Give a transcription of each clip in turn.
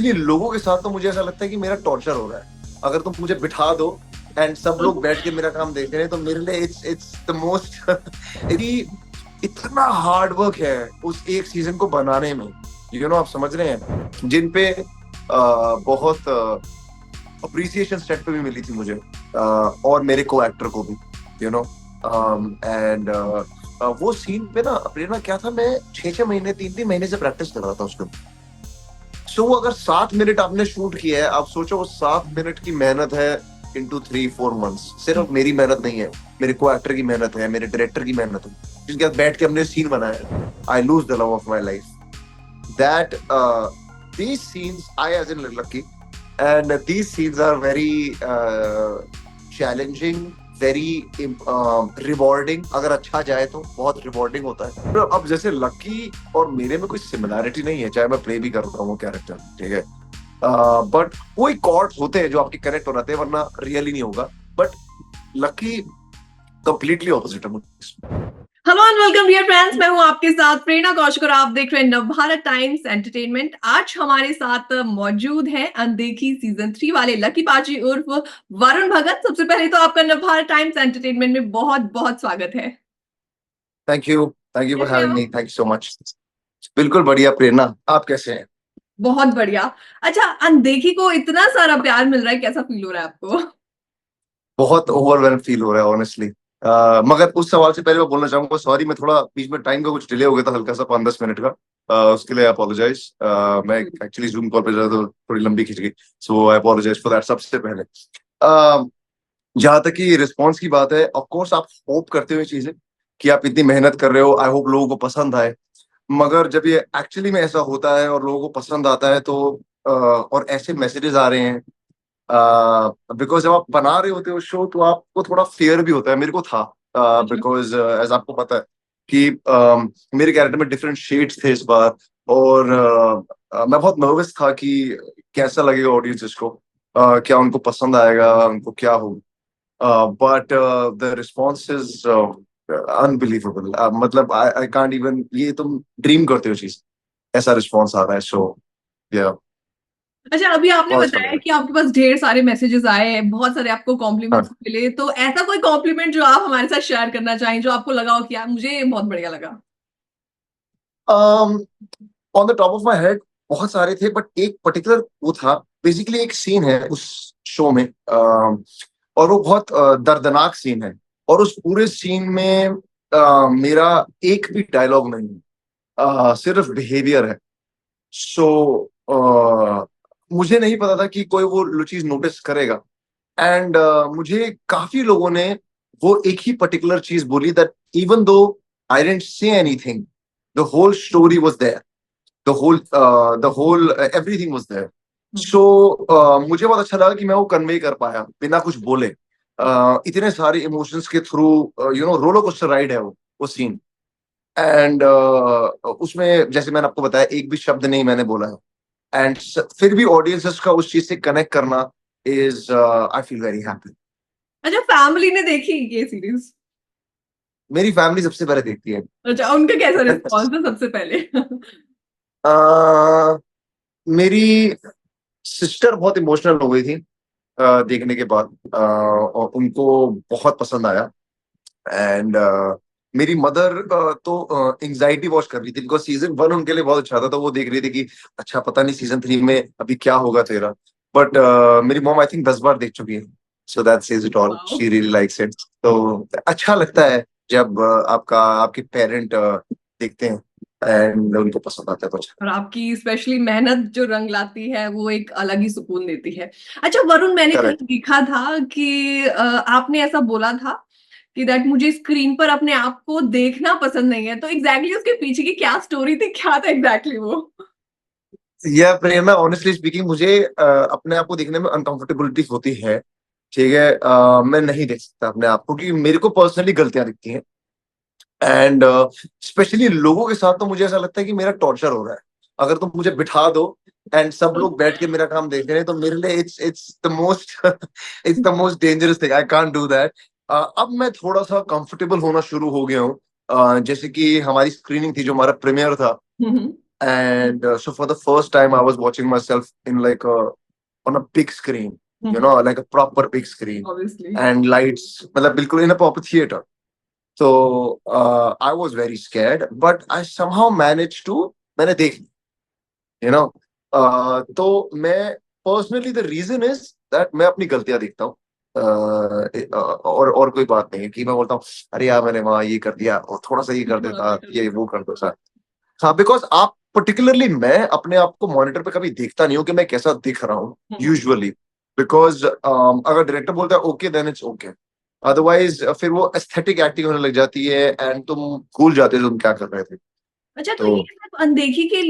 ये लोगों के साथ तो मुझे ऐसा लगता है कि मेरा टॉर्चर हो रहा है। अगर तुम मुझे बिठा दो एंड सब लोग बैठ के मेरा काम देख रहे हैं तो मेरे लिए इट्स द मोस्ट इतना हार्ड वर्क है उस एक सीजन को बनाने में। आप समझ रहे हैं जिन पे बहुत अप्रिसिएशन सेट पे भी मिली थी मुझे, और मेरे को एक्टर को भी, यू नो एंड वो सीन पे ना प्रेरणा क्या था, मैं 6 6 महीने 3 3 महीने से प्रैक्टिस कर रहा था उसको। सो अगर 7 मिनट आपने शूट किया है, आप सोचो वो 7 मिनट की मेहनत है इंटू 3 4 मंथ्स। सिर्फ मेरी मेहनत नहीं है, मेरे को एक्टर की मेहनत है, मेरे डायरेक्टर की मेहनत है, जिनके साथ बैठ के हमने सीन बनाया। I lose the love of my life that these scenes I as in lucky and these scenes are very challenging, very rewarding। अगर अच्छा जाए तो बहुत रिवॉर्डिंग होता है। तो अब जैसे लकी और मेरे में कोई सिमिलैरिटी नहीं है, चाहे मैं प्ले भी कर रहा हूँ कैरेक्टर, ठीक है, बट कोई कॉर्ड्स होते हैं जो आपके कनेक्ट हो जाते हैं, वरना रियली नहीं होगा। बट लकी कंप्लीटली ऑपोजिट है मुझे। Hello and welcome dear friends, मैं हूं आपके साथ प्रेरणा कौशिक और आप देख रहे हैं नवभारत टाइम्स एंटरटेनमेंट। आज हमारे साथ मौजूद हैं अनदेखी सीजन 3 वाले लकी पाजी उर्फ वरुण भगत। सबसे पहले तो आपका नवभारत टाइम्स एंटरटेनमेंट में बहुत बहुत स्वागत है। थैंक यू फॉर कैसे हैविंग हो? मी, थैंक यू सो मच। बिल्कुल बढ़िया प्रेरणा, आप कैसे हैं? बहुत बढ़िया। अच्छा, अनदेखी को इतना सारा प्यार मिल रहा है, कैसा फील हो रहा है आपको? बहुत ओवरवेल्म फील हो रहा है ऑनेस्टली। मगर उस सवाल से पहले मैं बोलना चाहूंगा, सॉरी मैं थोड़ा बीच में टाइम का कुछ डिले हो गया था, हल्का सा 5 10 मिनट का। उसके लिए अपोलोजाइज। मैं एक्चुअली जूम कॉल पे जा रहा था तो थोड़ी लंबी खिंच गई, सो आई अपोलोजाइज फॉर दैट। सबसे पहले जहां तक कि रिस्पॉन्स की बात है, ऑफ कोर्स आप होप करते हुए चीजें कि आप इतनी मेहनत कर रहे हो, आई होप लोगों को पसंद आए। मगर जब ये एक्चुअली में ऐसा होता है और लोगों को पसंद आता है तो और ऐसे मैसेजेस आ रहे हैं, बिकॉज जब आप बना रहे होते हो शो तो आपको थोड़ा फियर भी होता है, मेरे को था। अच्छा। बिकॉज एज आपको पता है कि मेरे कैरेक्टर में डिफरेंट शेड्स थे इस बार, और मैं बहुत नर्वस था कि कैसा लगेगा ऑडियंस को, क्या उनको पसंद आएगा, उनको क्या हो। But the response is unbelievable. मतलब आई कांट इवन, ये तुम ड्रीम करते हो चीज, ऐसा रिस्पॉन्स आ रहा है। सो या अच्छा, अभी आपने बहुत अच्छा बताया लगा। कि आपके पास ढेर सारे मैसेजेस आए हैं, बहुत सारे आपको कॉम्प्लीमेंट्स मिले, तो ऐसा कोई कॉम्प्लीमेंट जो आप हमारे साथ शेयर करना चाहें, जो आपको लगा हो कि यार मुझे बहुत बढ़िया लगा? On the top of my head बहुत सारे थे, बट एक पर्टिकुलर वो था। बेसिकली एक सीन है उस शो में, और वो बहुत दर्दनाक सीन है, और उस पूरे सीन में मेरा एक भी डायलॉग नहीं है, सिर्फ बिहेवियर है। सो मुझे नहीं पता था कि कोई वो चीज नोटिस करेगा, एंड मुझे काफी लोगों ने वो एक ही पर्टिकुलर चीज बोली, that even though I didn't say anything, the whole story was there, the whole everything was there। so मुझे बहुत अच्छा लगा कि मैं वो कन्वे कर पाया बिना कुछ बोले। इतने सारे इमोशंस के थ्रू, रोलर कोस्टर राइड है वो सीन। एंड उसमें जैसे मैंने आपको बताया, एक भी शब्द नहीं मैंने बोला है, एंड फिर भी ऑडियंसेस का उस चीज से कनेक्ट करना is, I feel very happy. अच्छा, फैमिली ने देखी ये सीरीज? मेरी फैमिली सबसे पहले देखती है। अच्छा, उनका कैसा रिस्पॉन्स है सबसे पहले? अ, मेरी सिस्टर बहुत इमोशनल हो गई थी देखने के बाद, और उनको बहुत पसंद आया। एंड मेरी मदर तो एंजाइटी वॉच कर रही थी, बिकॉज सीजन 1 उनके लिए बहुत अच्छा था, तो वो देख रही थी कि अच्छा पता नहीं सीजन 3 में अभी क्या होगा तेरा। बट मेरी मॉम आई थिंक 10 बार देख चुकी है, so that says it all, wow. She really likes it. तो अच्छा लगता है जब आपके पेरेंट देखते हैं एंड उनको पसंद आता है तो अच्छा। और आपकी स्पेशली मेहनत जो रंग लाती है वो एक अलग ही सुकून देती है। अच्छा वरुण, मैंने कहीं करेक्ट। देखा था कि आपने ऐसा बोला था कि दैट मुझे स्क्रीन पर अपने आप को देखना पसंद नहीं है, तो एग्जैक्टली उसके पीछे की क्या स्टोरी थी, क्या था एग्जैक्टली वो? यह प्रेरणा, ऑनेस्टली स्पीकिंग मुझे अपने आप को देखने में अनकंफर्टेबिलिटी होती है, ठीक है। मैं नहीं देख सकता अपने आप को, क्योंकि मेरे को पर्सनली गलतियां दिखती हैं, एंड स्पेशली लोगों के साथ तो मुझे ऐसा लगता है कि मेरा टॉर्चर हो रहा है। अगर तुम मुझे बिठा दो एंड सब लोग बैठ के मेरा काम देख रहे हैं तो मेरे लिए it's the most it's the most dangerous thing, I can't do that. अब मैं थोड़ा सा कंफर्टेबल होना शुरू हो गया हूँ। जैसे कि हमारी स्क्रीनिंग थी, जो हमारा प्रीमियर था, And so for the first time I was watching myself in like a on a big screen, you know, like a proper big screen Obviously. and lights, मतलब बिल्कुल in a proper theater. So I was very scared, but I somehow managed to, मैंने देख, you know, तो मैं personally the reason is that मैं अपनी गलतियां देखता हूँ. और कोई बात नहीं है कि मैं बोलता हूँ अरे यार मैंने वहां ये कर दिया और थोड़ा सा ये कर थोड़ा देता, बेटर ये लगता वो कर देता. हाँ, बिकॉज आप पर्टिकुलरली, मैं अपने आप को मॉनिटर पे कभी देखता नहीं हूँ कि मैं कैसा दिख रहा हूँ है। यूजुअली. बिकॉज अगर डायरेक्टर बोलता है okay then it's okay, otherwise फिर वो एस्थेटिक एक्टिंग होने लग जाती है एंड तुम भूल जाते हो तुम क्या कर रहे थे. अच्छा, तो तो ये सिर्फ अनदेखी के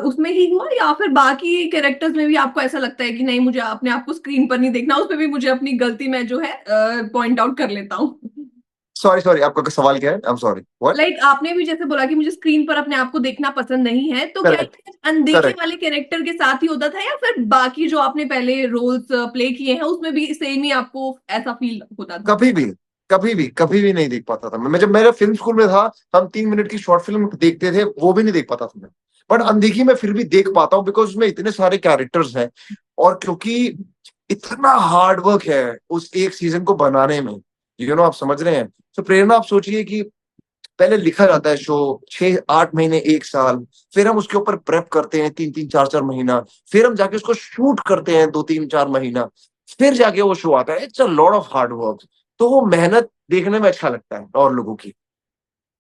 उसमें ही हुआ या फिर बाकी कैरेक्टर्स में भी आपको ऐसा लगता है कि नहीं, मुझे अपने आप को स्क्रीन पर नहीं देखना, उसमें भी मुझे अपनी गलती मैं जो है पॉइंट आउट कर लेता हूँ? सॉरी सॉरी, आपका सवाल क्या है? I am sorry, what? Like आपने भी जैसे बोला कि मुझे स्क्रीन पर अपने आप को देखना पसंद नहीं है, तो क्या ये करेक्ट, सिर्फ अनदेखी करेक्ट. वाले कैरेक्टर के साथ ही होता था या फिर बाकी जो आपने पहले रोल्स प्ले किए हैं उसमें भी सेम ही आपको ऐसा फील होता था? कभी भी, कभी भी नहीं देख पाता था मैं. जब मेरा फिल्म स्कूल में था, हम 3 मिनट की शॉर्ट फिल्म देखते थे, वो भी नहीं देख पाता था मैं. बट अनदेखी में फिर भी देख पाता हूँ बिकॉज उसमें इतने सारे कैरेक्टर्स हैं, और क्योंकि इतना हार्ड वर्क है उस एक सीजन को बनाने में, यू नो, आप समझ रहे हैं. तो प्रेरणा, आप सोचिए कि पहले लिखा जाता है शो 6-8 महीने, 1 साल, फिर हम उसके ऊपर प्रेप करते हैं 3-3, 4-4 महीना, फिर हम जाके उसको शूट करते हैं 2-3-4 महीना, फिर जाके वो शो आता है. It's a lot of hard work. तो वो मेहनत देखने में अच्छा लगता है और लोगों की,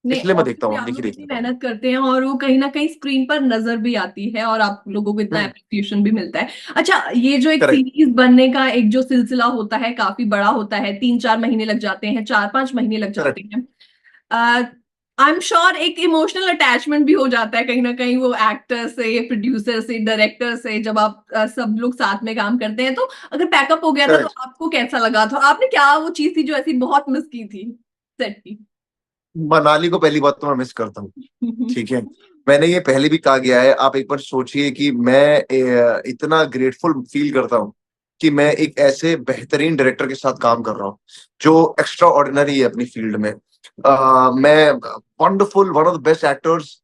नहीं, इसलिए मैं देखता ऑब्वियसली हूँ, आप देखिए लोग देख इतनी लेता हूँ. मेहनत करते हैं और वो कहीं ना कहीं स्क्रीन पर नजर भी आती है और आप लोगों को इतना एप्रिसिएशन भी मिलता है। अच्छा, ये जो एक करेक्ट, सीरीज बनने का एक जो सिलसिला होता है काफी बड़ा होता है, 3-4 महीने लग जाते हैं, 4-5 महीने लग जाते करेक्ट. हैं। आई एम श्योर एक इमोशनल अटैचमेंट भी हो जाता है कहीं ना कहीं, वो एक्टर से, प्रोड्यूसर से, डायरेक्टर से, जब आप सब लोग साथ में काम करते हैं। तो अगर पैकअप हो गया था तो करेक्ट. आपको कैसा लगा था? आपने क्या वो चीज थी जो ऐसी बहुत मिस की थी सेट की? मनाली को पहली बात तो मैं मिस करता हूँ, ठीक है. मैंने ये पहले भी कहा गया है, आप एक बार सोचिए कि मैं इतना ग्रेटफुल फील करता हूँ कि मैं एक ऐसे बेहतरीन डायरेक्टर के साथ काम कर रहा हूँ जो एक्स्ट्रा ऑर्डिनरी है अपनी फील्ड में. मैं wonderful, one of the best actors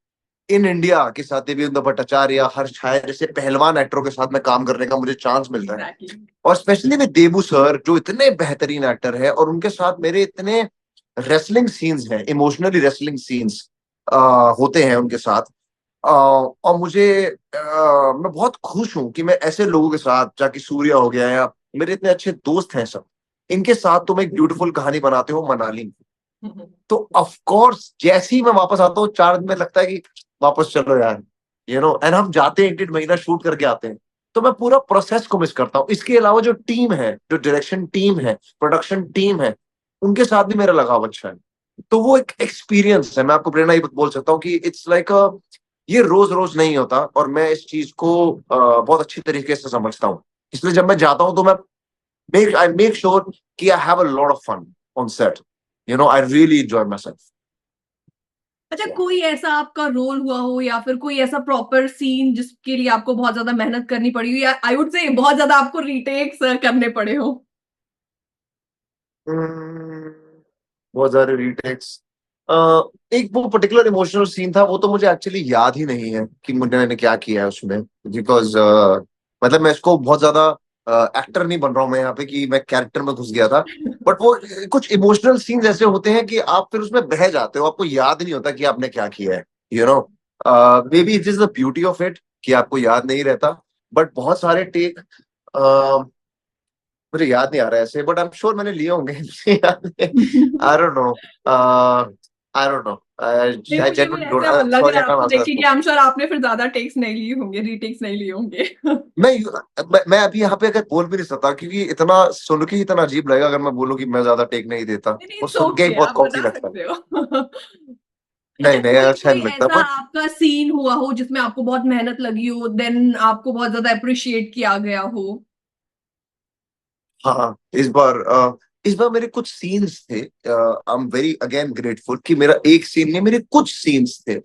in India के साथ, देवेंद्र भट्टाचार्य, हर्ष छाया जैसे पहलवान एक्टरों के साथ में काम करने का मुझे चांस मिलता है. एग्जैक्टली। और स्पेशली में देबू सर जो इतने बेहतरीन एक्टर है, और उनके साथ मेरे इतने रेसलिंग सीन्स हैं, इमोशनली रेसलिंग सीन्स होते हैं उनके साथ. और मैं बहुत खुश हूं कि मैं ऐसे लोगों के साथ, जाकि सूर्या हो गया, या मेरे इतने अच्छे दोस्त हैं सब, इनके साथ तुम एक ब्यूटीफुल कहानी बनाते हो मनाली. तो ऑफ कोर्स जैसे ही मैं वापस आता हूँ 4 दिन में लगता है कि वापस चलो यार, यू नो. एंड हम जाते हैं 1-1.5 महीना शूट करके आते हैं. तो मैं पूरा प्रोसेस को मिस करता हूँ. इसके अलावा जो टीम है, जो डायरेक्शन टीम है, प्रोडक्शन टीम है, उनके साथ भी मेरा लगाव अच्छा है. तो वो एक एक्सपीरियंस है. मैं आपको प्रेरणा ये बोल सकता हूँ कि इट्स लाइक ये रोज रोज नहीं होता, और मैं इस चीज को बहुत अच्छी तरीके से समझता हूँ. इसलिए जब मैं जाता हूँ तो मैं मेक श्योर कि I have a lot of fun on set. You know, I really enjoy myself. अच्छा, Yeah. कोई ऐसा आपका रोल हुआ हो या फिर कोई ऐसा प्रॉपर सीन जिसके लिए आपको बहुत ज्यादा मेहनत करनी पड़ी हो, या आई वुड से बहुत ज्यादा आपको रीटेक्स करने पड़े हो? Hmm, बहुत सारे रीटेक्स. एक वो पर्टिकुलर इमोशनल सीन था, वो तो मुझे एक्चुअली याद ही नहीं है कि मैंने क्या किया है उसमें. बिकॉज मतलब मैं इसको बहुत ज्यादा एक्टर नहीं बन रहा हूँ मैं यहाँ पे कि मैं कैरेक्टर में घुस गया था. बट वो कुछ इमोशनल सीन्स ऐसे होते हैं कि आप फिर उसमें बह जाते हो, आपको याद नहीं होता कि आपने क्या किया है, you know. May be it is the beauty of it कि आपको याद नहीं रहता. बट बहुत सारे टेक मुझे याद नहीं आ रहा है ऐसे, बट आई एम श्योर मैंने लिए होंगे. आई don't no, I don't no, नहीं, आई मुझे भी जेन्युइनली ऐसा डोंट, लग सॉरी, रहा आई है कांट आपको आंसर देख दैट के कि आई क्वेश्चन. एम श्योर आपने फिर ज्यादा टेक्स नहीं लिए होंगे, रीटेक्स नहीं लिए होंगे। मैं मैं अभी यहाँ पे अगर बोल भी नहीं सकता, क्योंकि इतना सुन के ही इतना अजीब लगेगा अगर मैं बोलूँ कि मैं ज्यादा टेक नहीं देता. नहीं नहीं, वो इट्स सुन के ही ओके, बहुत आप कॉफी बता लगता है. सकते हो। अच्छा, नहीं नहीं, कोई अच्छा कोई नहीं लगता, ऐसा बट आपका सीन हुआ हो जिसमें आपको बहुत मेहनत लगी हो, देन आपको बहुत ज्यादा अप्रिशिएट किया गया हो? हाँ, इस बार मेरे कुछ सीन्स थे. I am very again grateful कि मेरा एक सीन नहीं, मेरे कुछ सीन्स थे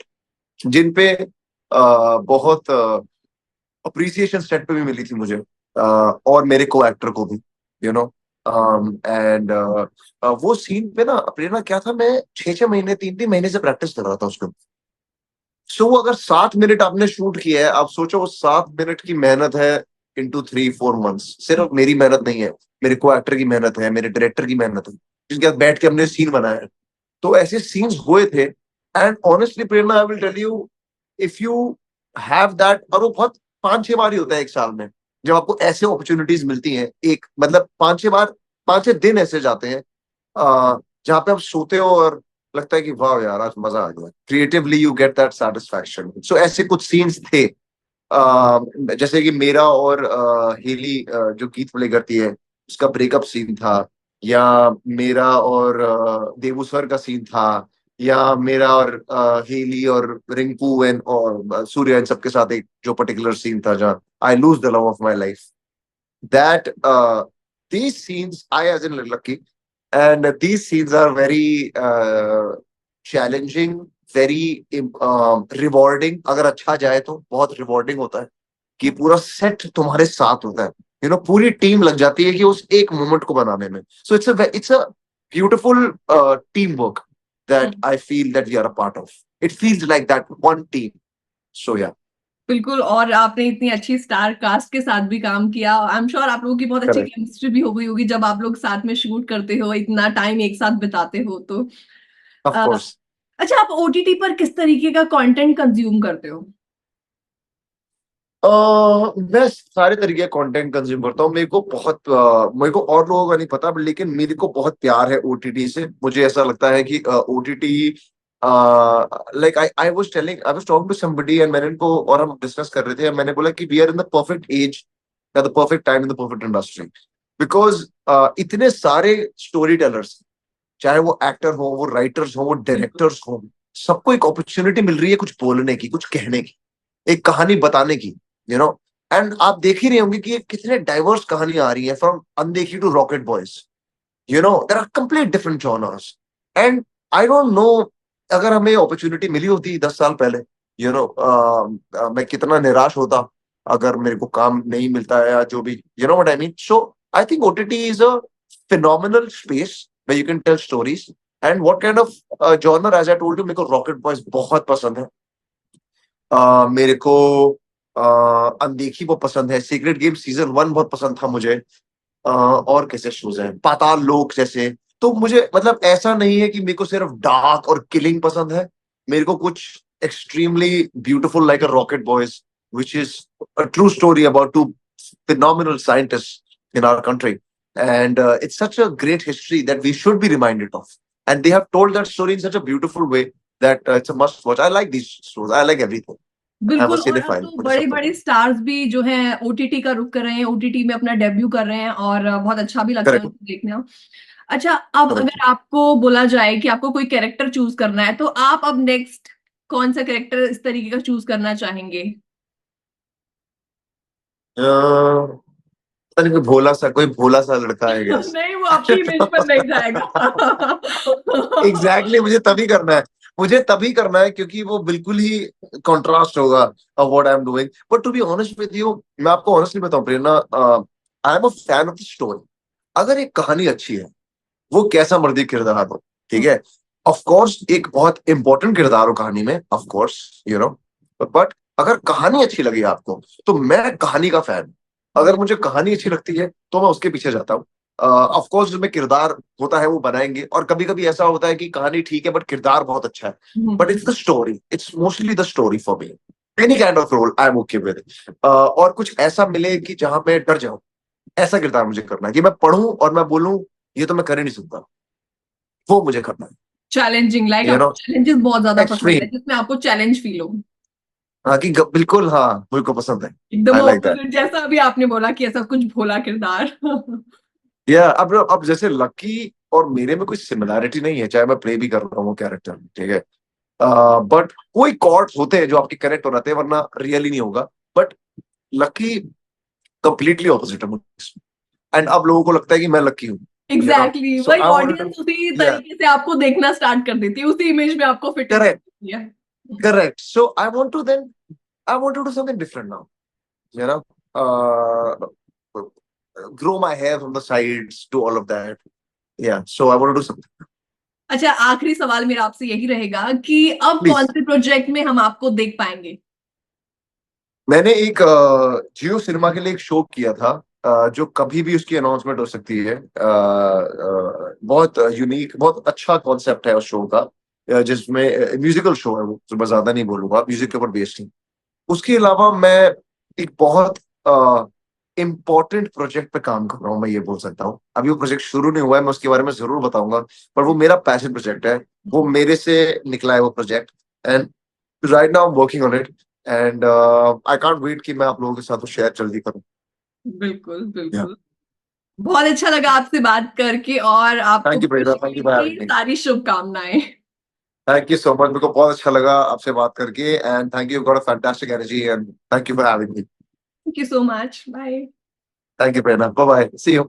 जिन पे बहुत अप्रिसिएशन सेट पे भी मिली थी मुझे, और मेरे को एक्टर को भी, यू नो. एंड वो सीन पे ना, प्रेरणा क्या था, मैं 6-6 महीने, 3-3 महीने से प्रैक्टिस कर रहा था उसको. सो वो अगर 7 मिनट आपने शूट किया है, आप सोचो वो 7 मिनट की मेहनत है इंटू 3-4 मंथ्स। सिर्फ मेरी मेहनत नहीं है, मेरे को एक्टर की मेहनत है, मेरे डायरेक्टर की मेहनत है, जिनके साथ बैठ के हमने सीन बनाया है। तो ऐसे सीन्स हुए थे। And honestly Prerna, I will tell you, if you have that, और वो बहुत 5-6 बार ही होता है एक साल में जब आपको ऐसे अपॉर्चुनिटीज मिलती हैं। एक मतलब 5-6 बार, 5-6 दिन ऐसे जाते हैं जहाँ पे आप सोते हो और लगता है कि वाह यार आज मजा आ गया, creatively you get that satisfaction. So ऐसे कुछ सीन्स थे, जैसे कि मेरा और हेली जो गीत प्ले करती है, उसका ब्रेकअप सीन था, या मेरा और देवू सर का सीन था, या मेरा और हेली और रिंकू एंड और सूर्या इन सबके साथ एक जो पर्टिकुलर सीन था जहाँ I lose the love of my life. that these scenes, I as in Lucky, and these scenes are very challenging, very rewarding। अगर अच्छा जाए तो बहुत रिवॉर्डिंग होता है कि पूरा सेट तुम्हारे साथ होता है, पूरी टीम लग जाती है कि उस एक मोमेंट को बनाने में। So it's a beautiful team work that I feel that we are a part of. It feels like that one team. So yeah, बिल्कुल, और आपने इतनी अच्छी स्टार कास्ट के साथ भी काम किया। आई एम श्योर आप लोगों की बहुत अच्छी correct. केमिस्ट्री भी हो गई होगी जब आप लोग साथ में शूट करते हो, इतना टाइम एक साथ बिताते हो तो। Of a, course. अच्छा, आप ओटीटी पर किस तरीके का कंटेंट कंज्यूम करते हो? मैं सारे तरीके का कंटेंट कंज्यूम करता हूँ। मेरे को और लोगों का नहीं पता, लेकिन मेरे को बहुत प्यार है ओटीटी से। मुझे ऐसा लगता है कि OTT, like I was talking to somebody and मैंने इनको, और हम डिस्कस कर रहे थे, मैंने बोला कि we are in the perfect age, the perfect time in the perfect industry. Because इतने सारे स्टोरी टेलर्स, चाहे वो एक्टर हो, वो राइटर्स हो, वो डायरेक्टर्स हो, सबको एक अपॉर्चुनिटी मिल रही है कुछ बोलने की, कुछ कहने की, एक कहानी बताने की, यू नो। एंड आप देख ही रहे होंगे कि ये कितने डाइवर्स कहानियां आ रही हैं, from Undekhi to Rocket Boys, there are complete different genres. And I don't know, अगर हमें अपॉर्चुनिटी मिली होती 10 साल पहले, मैं कितना निराश होता अगर मेरे को काम नहीं मिलता है या जो भी, what I mean. So I think OTT is a phenomenal space where you can tell stories। and what kind of genre, as I told you, मेरे को रॉकेट बॉयज बहुत पसंद है। मेरे को अनदेखी वो पसंद है, सीक्रेट गेम सीजन 1 बहुत पसंद था मुझे। और कैसे शोज हैं, पाताल लोक जैसे। तो मुझे मतलब ऐसा नहीं है कि मेरे को सिर्फ डार्क और किलिंग पसंद है। मेरे को कुछ extremely beautiful like a rocket boys, which is a true story about two phenomenal scientists in our country, and it's such a great history that we should be reminded of, and they have told that story in such a beautiful way that it's a must watch। I like these shows, I like everything। I'm बिल्कुल, a और अब cinephile, तो मुझे बड़े सब बड़े पता। Stars भी जो हैं ओटीटी का रुख कर रहे हैं, ओटीटी में अपना डेब्यू कर रहे हैं, और बहुत अच्छा भी लगता है करेक्ट, उनको देखना। अच्छा, अब करेक्ट। अगर आपको बोला जाए कि आपको कोई कैरेक्टर चूज करना है, तो आप अब नेक्स्ट कौन सा कैरेक्टर इस तरीके का चूज करना चाहेंगे? पता नहीं, कोई भोला सा लड़का है, गैस। नहीं, वो आपकी इमेज पर नहीं जाएगा। एग्जैक्टली, मुझे तभी करना है क्योंकि वो बिल्कुल ही कॉन्ट्रास्ट होगा of what I am doing. But to be honest with you, मैं आपको ऑनेस्टली बताऊं Prerna, I am a fan of the story. अगर एक कहानी अच्छी है, वो कैसा मर्जी किरदार हो, ठीक है, ऑफ कोर्स एक बहुत इंपॉर्टेंट किरदार हो कहानी में, ऑफ कोर्स, बट अगर कहानी अच्छी लगी आपको, तो मैं कहानी का फैन। अगर मुझे कहानी अच्छी लगती है तो मैं उसके पीछे जाता हूँ। ऑफ कोर्स जो मैं किरदार होता है वो बनाएंगे, और कभी कभी ऐसा होता है कि कहानी ठीक है बट किरदार बहुत अच्छा है। But it's the story, it's mostly the story for me. Any kind of role I am okay with. और कुछ ऐसा मिले कि जहां मैं डर जाऊं, ऐसा किरदार मुझे करना है कि मैं पढ़ूं और मैं बोलूं ये तो मैं कर ही नहीं सकता, वो मुझे करना चैलेंजिंग, लाइक है, आपको चैलेंजेस बहुत ज्यादा पसंद है, एक्सट्रीम। जिसमें आपको चैलेंज फील हो। हाँ कि बिल्कुल, हाँ मुझे को पसंद है। एकदम आई लाइक दैट। ऑपोजिट, जैसा अभी आपने बोला कि ऐसा कुछ भोला किरदार। या अब जैसे लकी और मेरे में कोई सिमिलैरिटी नहीं है, चाहे मैं प्ले भी कर रहा हूँ वो कैरेक्टर, ठीक है, बट कोई कॉर्ड्स होते हैं जो आपके कनेक्ट हो जाते हैं, वरना रियली नहीं होगा। बट लकी कंप्लीटली ऑपोजिट है मुझसे, एंड अब लोगों को लगता है कि मैं लकी हूँ, एग्जैक्टली, सो वही आई ऑडियंस उसी वांट। या तरीके से आपको देखना स्टार्ट कर देती है, उसी इमेज में आपको फिट इन करेक्ट, करती है। Correct. So I want to do something different now, you know uh grow my hair from the sides, do all of that। Yeah, so I want to do something। अच्छा, आखिरी सवाल मेरा आपसे यही रहेगा कि अब प्लीज। कौन से प्रोजेक्ट में हम आपको देख पाएंगे? मैंने एक जियो सिनेमा के लिए एक शो किया था, जो कभी भी उसकी अनाउंसमेंट हो सकती है। बहुत यूनिक, बहुत अच्छा कॉन्सेप्ट है उस शो का, जिसमें म्यूजिकल शो है वो, तो मैं ज्यादा नहीं बोलूंगा, म्यूजिक के ऊपर बेस्ड है। उसके अलावा मैं एक बहुत इम्पोर्टेंट प्रोजेक्ट पे काम कर रहा हूँ, मैं ये बोल सकता हूँ। अभी वो प्रोजेक्ट शुरू नहीं हुआ है, मैं उसके बारे में जरूर बताऊंगा, पर वो मेरा पैशन प्रोजेक्ट है। वो मेरे से निकला है वो project, and right now I am working on it, and I can't wait कि मैं आप लोगों के साथ वो शेयर जल्दी करूँ। बिल्कुल, या बिल्कुल। बहुत अच्छा लगा आपसे बात करके और आपको thank you Prerna, thank you भविष्य फॉर की हैविंग मी। सारी शुभकामनाएं। थैंक यू सो मच, मेरे को बहुत अच्छा लगा आपसे बात करके, and thank you, got a fantastic energy, and thank you for having me. Thank you so much. Bye. Thank you Prerna, bye bye, see you.